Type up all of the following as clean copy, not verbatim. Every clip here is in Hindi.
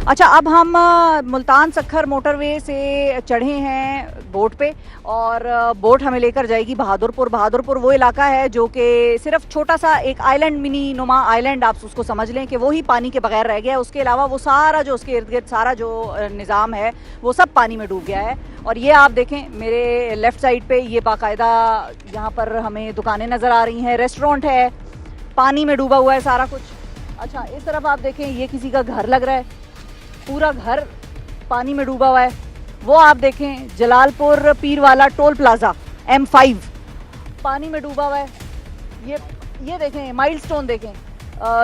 अच्छा, अब हम मुल्तान सक्खर मोटरवे से चढ़े हैं बोट पे और बोट हमें लेकर जाएगी बहादुरपुर। बहादुरपुर वो इलाका है जो कि सिर्फ छोटा सा एक आइलैंड, मिनी नुमा आइलैंड आप उसको समझ लें कि वो ही पानी के बगैर रह गया है। उसके अलावा वो सारा जो उसके इर्द गिर्द सारा जो निज़ाम है वो सब पानी में डूब गया है। और ये आप देखें मेरे लेफ़्ट साइड पे ये बाकायदा यहाँ पर हमें दुकानें नज़र आ रही हैं, रेस्टोरेंट है, पानी में डूबा हुआ है सारा कुछ। अच्छा, इस तरफ आप देखें ये किसी का घर लग रहा है, पूरा घर पानी में डूबा हुआ है। वो आप देखें जलालपुर पीर वाला टोल प्लाजा M5 पानी में डूबा हुआ है। ये देखें माइलस्टोन देखें,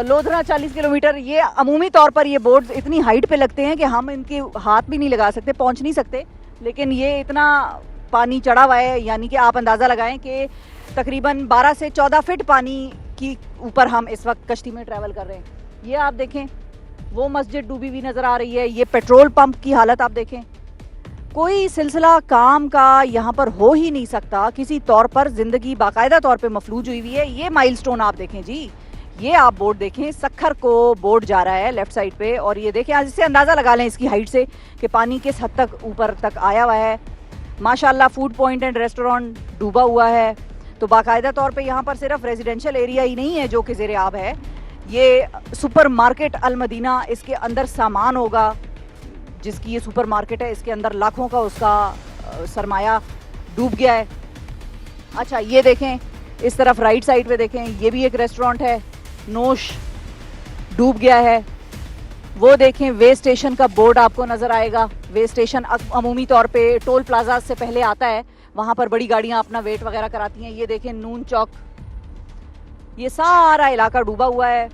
लोधरा 40 किलोमीटर। ये अमूमी तौर पर ये बोर्ड इतनी हाइट पे लगते हैं कि हम इनके हाथ भी नहीं लगा सकते, पहुंच नहीं सकते, लेकिन ये इतना पानी चढ़ा हुआ है, यानी कि आप अंदाज़ा लगाएं कि तकरीबन 12 से 14 फीट पानी की ऊपर हम इस वक्त कश्ती में ट्रैवल कर रहे हैं। ये आप देखें वो मस्जिद डूबी हुई नज़र आ रही है। ये पेट्रोल पंप की हालत आप देखें। कोई सिलसिला काम का यहाँ पर हो ही नहीं सकता, किसी तौर पर ज़िंदगी बाकायदा तौर पे मफलूज हुई हुई है। ये माइलस्टोन आप देखें जी, ये आप बोर्ड देखें, सक्खर को बोर्ड जा रहा है लेफ़्ट साइड पे। और ये देखें, आज इससे अंदाज़ा लगा लें इसकी हाइट से कि पानी किस हद तक ऊपर तक आया हुआ है। माशाल्लाह फूड पॉइंट एंड रेस्टोरेंट डूबा हुआ है। तो बाकायदा तौर पे यहाँ पर सिर्फ रेजिडेंशियल एरिया ही नहीं है जो कि ज़ेरे आब है, ये सुपर मार्केट अल मदीना, इसके अंदर सामान होगा, जिसकी ये सुपर मार्केट है, इसके अंदर लाखों का उसका सरमाया डूब गया है। अच्छा, ये देखें इस तरफ राइट साइड पे देखें, ये भी एक रेस्टोरेंट है, नोश डूब गया है। वो देखें वे स्टेशन का बोर्ड आपको नज़र आएगा। वे स्टेशन अमूमी तौर पे टोल प्लाजा से पहले आता है, वहाँ पर बड़ी गाड़ियाँ अपना वेट वगैरह कराती हैं। ये देखें नून चौक, ये सारा इलाका डूबा हुआ है।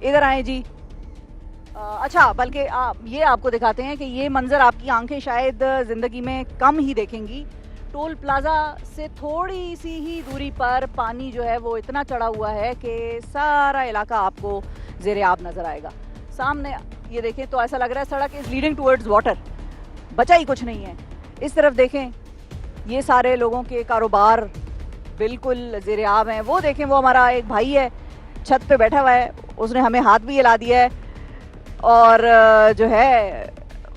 इधर आए जी। अच्छा, बल्कि ये आपको दिखाते हैं कि ये मंजर आपकी आंखें शायद ज़िंदगी में कम ही देखेंगी। टोल प्लाजा से थोड़ी सी ही दूरी पर पानी जो है वो इतना चढ़ा हुआ है कि सारा इलाका आपको ज़ेरे आब नज़र आएगा। सामने ये देखें तो ऐसा लग रहा है सड़क इज़ लीडिंग टूवर्ड्स वाटर, बचा ही कुछ नहीं है। इस तरफ देखें, ये सारे लोगों के कारोबार बिल्कुल ज़ेरे आब हैं। वो देखें, वो हमारा एक भाई है छत पे बैठा हुआ है, उसने हमें हाथ भी हिला दिया है और जो है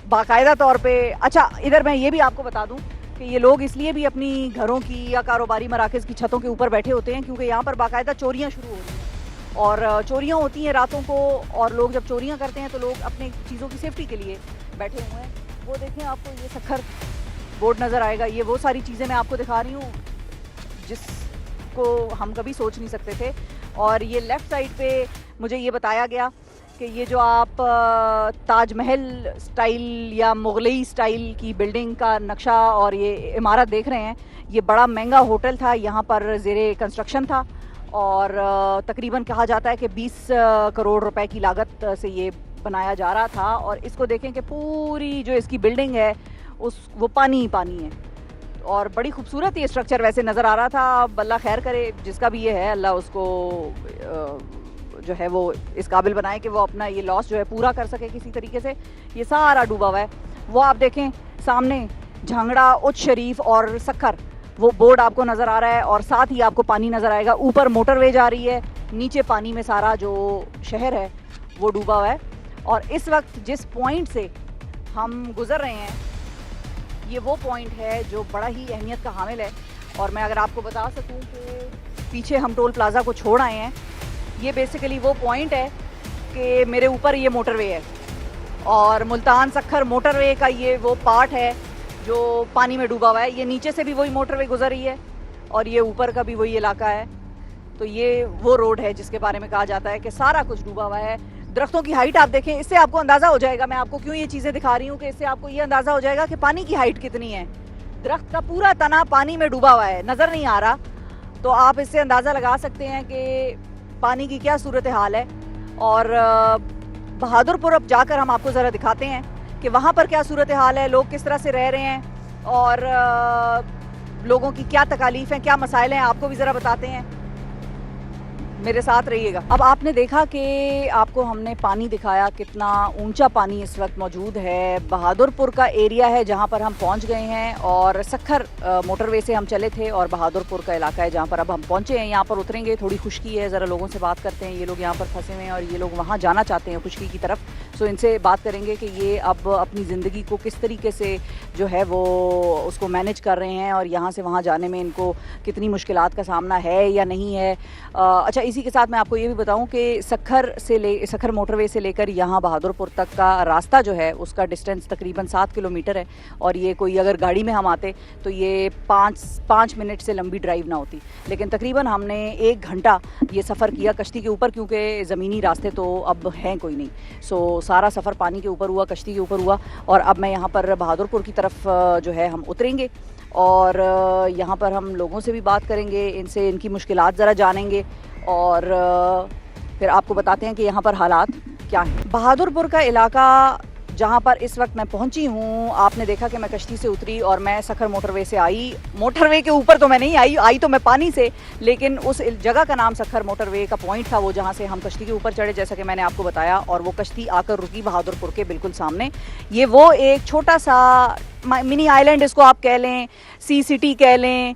बाकायदा तौर पे। अच्छा, इधर मैं ये भी आपको बता दूं कि ये लोग इसलिए भी अपनी घरों की या कारोबारी मराकज़ की छतों के ऊपर बैठे होते हैं क्योंकि यहाँ पर बाकायदा चोरियाँ शुरू हो रही हैं और चोरियाँ होती हैं रातों को, और लोग जब चोरियाँ करते हैं तो लोग अपने चीज़ों की सेफ्टी के लिए बैठे हुए हैं। वो देखें, आपको ये सक्खर बोर्ड नज़र आएगा। ये वो सारी चीज़ें मैं आपको दिखा रही हूँ जिसको हम कभी सोच नहीं सकते थे। और ये लेफ़्ट साइड पे मुझे ये बताया गया कि ये जो आप ताजमहल स्टाइल या मुगलई स्टाइल की बिल्डिंग का नक्शा और ये इमारत देख रहे हैं, ये बड़ा महंगा होटल था, यहाँ पर ज़ेरे कंस्ट्रक्शन था और तकरीबन कहा जाता है कि 20 करोड़ रुपए की लागत से ये बनाया जा रहा था। और इसको देखें कि पूरी जो इसकी बिल्डिंग है वो पानी ही पानी है और बड़ी खूबसूरत ये स्ट्रक्चर वैसे नज़र आ रहा था। अल्लाह खैर करे, जिसका भी ये है, अल्लाह उसको जो है वो इस काबिल बनाए कि वो अपना ये लॉस जो है पूरा कर सके किसी तरीके से। ये सारा डूबा हुआ है। वो आप देखें सामने झांगड़ा, उच्च शरीफ और सक्खर, वो बोर्ड आपको नज़र आ रहा है और साथ ही आपको पानी नज़र आएगा। ऊपर मोटरवे जा रही है, नीचे पानी में सारा जो शहर है वो डूबा हुआ है। और इस वक्त जिस पॉइंट से हम गुज़र रहे हैं, ये वो पॉइंट है जो बड़ा ही अहमियत का हामिल है। और मैं अगर आपको बता सकूं कि पीछे हम टोल प्लाज़ा को छोड़ आए हैं, ये बेसिकली वो पॉइंट है कि मेरे ऊपर ये मोटरवे है और मुल्तान सक्खर मोटरवे का ये वो पार्ट है जो पानी में डूबा हुआ है। ये नीचे से भी वही मोटरवे गुजर रही है और ये ऊपर का भी वही इलाका है। तो ये वो रोड है जिसके बारे में कहा जाता है कि सारा कुछ डूबा हुआ है। दरख्तों की हाइट आप देखें, इससे आपको अंदाज़ा हो जाएगा, मैं आपको क्यों ये चीज़ें दिखा रही हूँ कि इससे आपको ये अंदाज़ा हो जाएगा कि पानी की हाइट कितनी है। दरख्त का पूरा तना पानी में डूबा हुआ है, नज़र नहीं आ रहा, तो आप इससे अंदाज़ा लगा सकते हैं कि पानी की क्या सूरत हाल है। और बहादुरपुर अब जाकर हम आपको ज़रा दिखाते हैं कि वहाँ पर क्या सूरत हाल है, लोग किस तरह से रह रहे हैं और लोगों की क्या तकालीफ हैं, क्या मसाइल हैं, आपको भी ज़रा बताते हैं। मेरे साथ रहिएगा। अब आपने देखा कि आपको हमने पानी दिखाया, कितना ऊंचा पानी इस वक्त मौजूद है। बहादुरपुर का एरिया है जहां पर हम पहुंच गए हैं और सक्खर मोटरवे से हम चले थे और बहादुरपुर का इलाका है जहां पर अब हम पहुंचे हैं। यहाँ पर उतरेंगे, थोड़ी खुश्की है, ज़रा लोगों से बात करते हैं। ये लोग यहाँ पर फंसे हुए हैं और ये लोग वहाँ जाना चाहते हैं खुश्की की तरफ। सो इनसे बात करेंगे कि ये अब अपनी ज़िंदगी को किस तरीके से जो है वो उसको मैनेज कर रहे हैं और यहाँ से वहाँ जाने में इनको कितनी मुश्किलात का सामना है या नहीं है। अच्छा, इसी के साथ मैं आपको ये भी बताऊँ कि सखर मोटरवे से लेकर यहाँ बहादुरपुर तक का रास्ता जो है उसका डिस्टेंस तकरीबन 7 किलोमीटर है और ये कोई अगर गाड़ी में हम आते तो ये 5 मिनट से लंबी ड्राइव ना होती, लेकिन तकरीबन हमने 1 घंटा ये सफ़र किया कश्ती के ऊपर, क्योंकि ज़मीनी रास्ते तो अब हैं कोई नहीं। सो सारा सफ़र पानी के ऊपर हुआ, कश्ती के ऊपर हुआ और अब मैं यहाँ पर बहादुरपुर की तरफ जो है हम उतरेंगे और यहाँ पर हम लोगों से भी बात करेंगे, इनसे इनकी मुश्किलात ज़रा जानेंगे और फिर आपको बताते हैं कि यहाँ पर हालात क्या हैं। बहादुरपुर का इलाका जहाँ पर इस वक्त मैं पहुँची हूँ, आपने देखा कि मैं कश्ती से उतरी और मैं सखर मोटरवे से आई। मोटरवे के ऊपर तो मैं नहीं आई तो मैं पानी से, लेकिन उस जगह का नाम सखर मोटरवे का पॉइंट था वो, जहाँ से हम कश्ती के ऊपर चढ़े जैसा कि मैंने आपको बताया, और वो कश्ती आकर रुकी बहादुरपुर के बिल्कुल सामने। ये वो एक छोटा सा मिनी आइलैंड इसको आप कह लें, सी सिटी कह लें,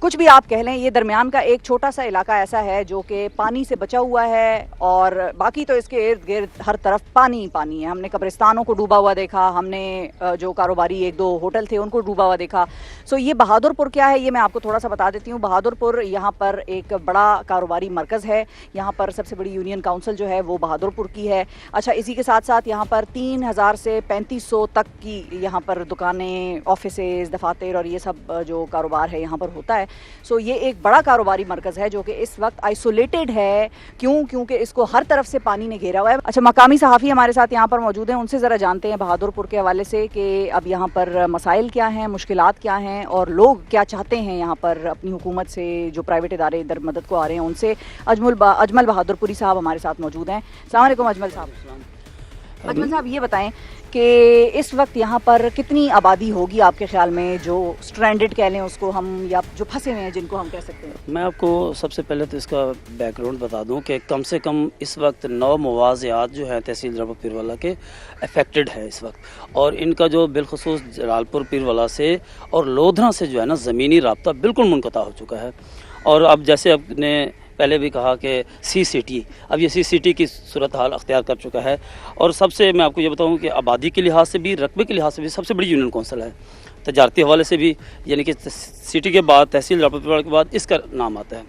कुछ भी आप कह लें, ये दरमियान का एक छोटा सा इलाका ऐसा है जो कि पानी से बचा हुआ है और बाकी तो इसके इर्द गिर्द हर तरफ पानी ही पानी है। हमने कब्रिस्तानों को डूबा हुआ देखा, हमने जो कारोबारी 1-2 होटल थे उनको डूबा हुआ देखा। सो ये बहादुरपुर क्या है ये मैं आपको थोड़ा सा बता देती हूँ। बहादुरपुर यहाँ पर एक बड़ा कारोबारी मरकज़ है, यहाँ पर सबसे बड़ी यूनियन काउंसिल जो है वो बहादुरपुर की है। अच्छा, इसी के साथ साथ यहाँ पर 3000 से 3500 तक की यहाँ पर दुकानें, ऑफिसेज, दफातर और ये सब जो कारोबार है यहाँ पर होता है। सो ये एक बड़ा कारोबारी मरकज़ है जो कि इस वक्त आइसोलेटेड है। क्योंकि इसको हर तरफ से पानी ने घेरा हुआ है। अच्छा, मकामी सहाफ़ी हमारे साथ यहाँ पर मौजूद हैं, उनसे ज़रा जानते हैं बहादुरपुर के हवाले से कि अब यहाँ पर मसाइल क्या हैं, मुश्किलात क्या हैं और लोग क्या चाहते हैं यहाँ पर अपनी हुकूमत से, जो प्राइवेट इदारे इधर मदद को आ रहे हैं उनसे। अजमल बहादुरपुरी साहब हमारे साथ मौजूद हैं। अस्सलाम वालेकुम अजमल साहब। अजमल साहब, ये बताएं कि इस वक्त यहाँ पर कितनी आबादी होगी आपके ख्याल में, जो स्ट्रैंडेड कह लें उसको हम, या जो फंसे हुए हैं जिनको हम कह सकते हैं? मैं आपको सबसे पहले तो इसका बैकग्राउंड बता दूं कि कम से कम इस वक्त 9 मुवाज़ियात जो हैं तहसील रबा पीरवाला के अफेक्टेड है इस वक्त, और इनका जो बिलखसूस जलालपुर पीरवाला से और लोधरा से जो है ना ज़मीनी राब्ता बिल्कुल मुनक़ता हो चुका है। और अब जैसे आपने पहले भी कहा कि सी सिटी, अब ये सी सिटी की सूरत हाल अख्तियार कर चुका है। और सबसे मैं आपको ये बताऊं कि आबादी के लिहाज से भी, रकबे के लिहाज से भी सबसे बड़ी यूनियन कौंसिल है। तजारती हवाले से भी, यानी कि सिटी के बाद, तहसील रबा के बाद इसका नाम आता है।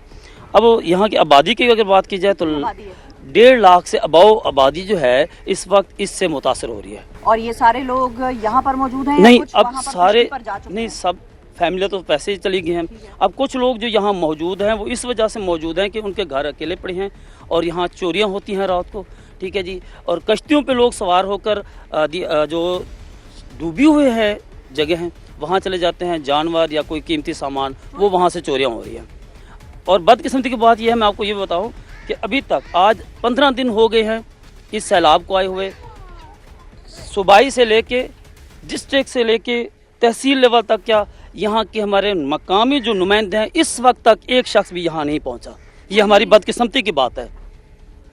अब यहाँ की आबादी की अगर बात की जाए तो 1.5 लाख से अबाव आबादी जो है इस वक्त इससे मुतासर हो रही है। और ये सारे लोग यहाँ पर मौजूद हैं? नहीं, अब सारे नहीं, सब फैमिली तो पैसे ही चली गई हैं। अब कुछ लोग जो यहाँ मौजूद हैं वो इस वजह से मौजूद हैं कि उनके घर अकेले पड़े हैं और यहाँ चोरियाँ होती हैं रात को, ठीक है जी। और कश्तियों पे लोग सवार होकर जो डूबी हुए हैं जगह हैं वहाँ चले जाते हैं, जानवर या कोई कीमती सामान वो वहाँ से चोरियाँ हो रही हैं। और बदकिस्मती की बात यह है, मैं आपको ये बताऊँ कि अभी तक आज 15 दिन हो गए हैं इस सैलाब को आए हुए। सूबाई से लेके, डिस्ट्रिक्ट से लेके, तहसील लेवल तक, क्या यहाँ के हमारे मकामी जो नुमाइंदे हैं इस वक्त तक एक शख्स भी यहाँ नहीं पहुँचा। ये हमारी बदकिस्मती की बात है।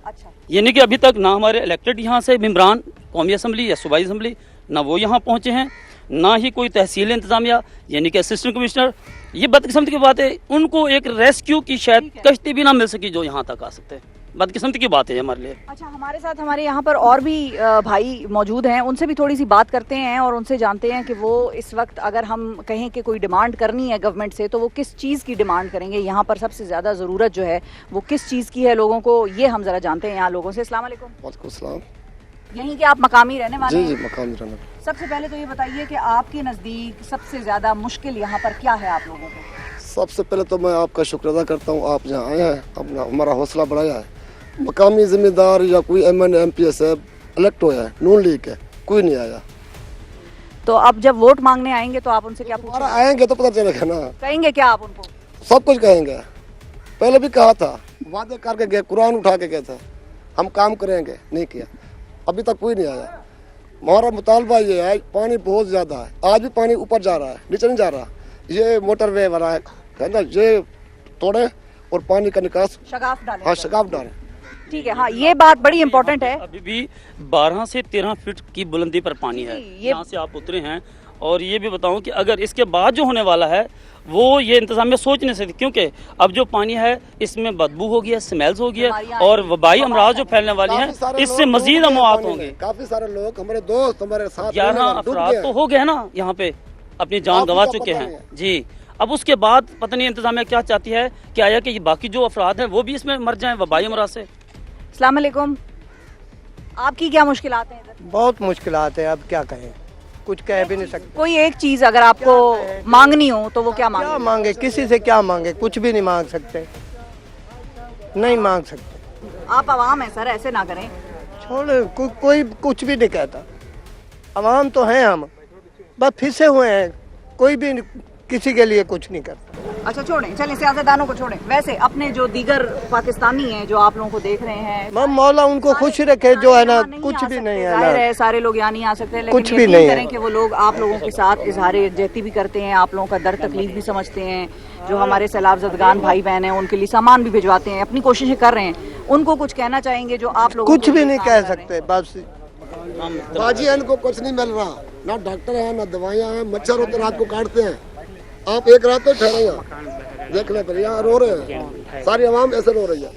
अच्छा, यानी कि अभी तक ना हमारे इलेक्टेड यहाँ से मेम्बरान कौमी असम्बली या सूबाई असम्बली ना वो यहाँ पहुँचे हैं, ना ही कोई तहसील इंतजामिया यानी कि असिस्टेंट कमिश्नर। ये बदकिस्मती की बात है, उनको एक रेस्क्यू की शायद कश्ती भी ना मिल सकी जो यहाँ तक आ सकते हैं। बदकिस्मती की बात है हमारे लिए। अच्छा, हमारे साथ हमारे यहाँ पर और भी भाई मौजूद हैं, उनसे भी थोड़ी सी बात करते हैं और उनसे जानते हैं कि वो इस वक्त अगर हम कहें कि कोई डिमांड करनी है गवर्नमेंट से तो वो किस चीज़ की डिमांड करेंगे। यहाँ पर सबसे ज़्यादा ज़रूरत जो है वो किस चीज़ की है लोगों को, ये हम ज़रा जानते हैं यहाँ लोगों से। अस्सलाम वालेकुम। वालेकुम सलाम। यहीं के आप मकामी रहने वाले हैं? जी, मकामी रहने वाले। सबसे पहले तो ये बताइए कि आपके नज़दीक सबसे ज़्यादा मुश्किल यहाँ पर क्या है आप लोगों को? सबसे पहले तो मैं आपका शुक्र अदा करता हूँ, आप यहाँ आए हैं, अपना हमारा हौसला बढ़ाया है। मकामी जिम्मेदार या कोई MN MPS है इलेक्ट होया है, नून लीग है, कोई नहीं आया। तो अब जब वोट मांगने आएंगे तो आप उनसे क्या पूछेंगे? आएंगे तो पता चलेगा ना। कहेंगे क्या आप उनको? सब कुछ कहेंगे। पहले भी कहा था, वादे करके गए, कुरान उठा के गए थे, हम काम करेंगे, नहीं किया। अभी तक कोई नहीं आया। हमारा मुतालबा ये है, पानी बहुत ज़्यादा है, आज भी पानी ऊपर जा रहा है, नीचे नहीं जा रहा। ये मोटरवे वाला है ना, ये तोड़े और पानी का निकास शगाफ डालें। हाँ, शगाफ डालें। ठीक है, हाँ, ये बात बड़ी इम्पोर्टेंट है। अभी भी 12 से 13 फीट की बुलंदी पर पानी है। यहाँ से आप उतरे हैं और ये भी बताऊं कि अगर इसके बाद जो होने वाला है वो ये इंतजामिया सोच नहीं सकती, क्योंकि अब जो पानी है इसमें बदबू होगी है, स्मेल्स होगी है और वबाई अमराज जो फैलने वाली हैं, इससे मजीद अमवात होंगे। काफी सारे लोग हमारे दोस्त हमारे साथ 11 अफराद तो हो गए ना यहाँ पे, अपनी जान गंवा चुके हैं जी। अब उसके बाद पता नहीं इंतजामिया क्या चाहती है कि आया कि बाकी जो अफराद हैं वो भी इसमें मर जाएं वबाई अमराज से। अस्सलाम वालेकुम, आपकी क्या मुश्किलात हैं इधर? बहुत मुश्किलात है, अब क्या कहें, कुछ कह भी नहीं सकते। कोई एक चीज अगर आपको मांगनी हो तो वो क्या क्या मांगे? मांगे, किसी से क्या मांगे, कुछ भी नहीं मांग सकते, नहीं मांग सकते। आप आवाम है सर, ऐसे ना करें। छोड़ कोई कुछ भी नहीं कहता, अवाम तो हैं हम, बस फिसे हुए हैं, कोई भी किसी के लिए कुछ नहीं करता। अच्छा छोड़ें, चलें सियासतदानों को छोड़ें। वैसे अपने जो दीगर पाकिस्तानी हैं जो आप लोगों को देख रहे हैं, मौला उनको खुश रखे, जो है ना यहाँ नहीं कुछ आ भी सकते, नहीं है जाहिर ना, है सारे लोग यहाँ नहीं आ सकते, लेकिन कुछ भी यकीन नहीं करें है। कि वो लोग आप लोगों के साथ इजहार यकजहती भी करते हैं, आप लोगों का दर्द तकलीफ भी समझते हैं। जो हमारे सैलाब ज़दगान भाई बहन हैं उनके लिए सामान भी भिजवाते हैं, अपनी कोशिशें कर रहे हैं। उनको कुछ कहना चाहेंगे जो आप लोग कुछ भी नहीं कह सकते, बस बाजी है, इनको कुछ नहीं मिल रहा, ना डॉक्टर है ना दवाइयाँ हैं, मच्छर होते रात को काटते हैं। आप एक रात तो ठहरे यहाँ देखने पर, यहाँ रो रहे हैं, सारी आवाम ऐसे रो रही है।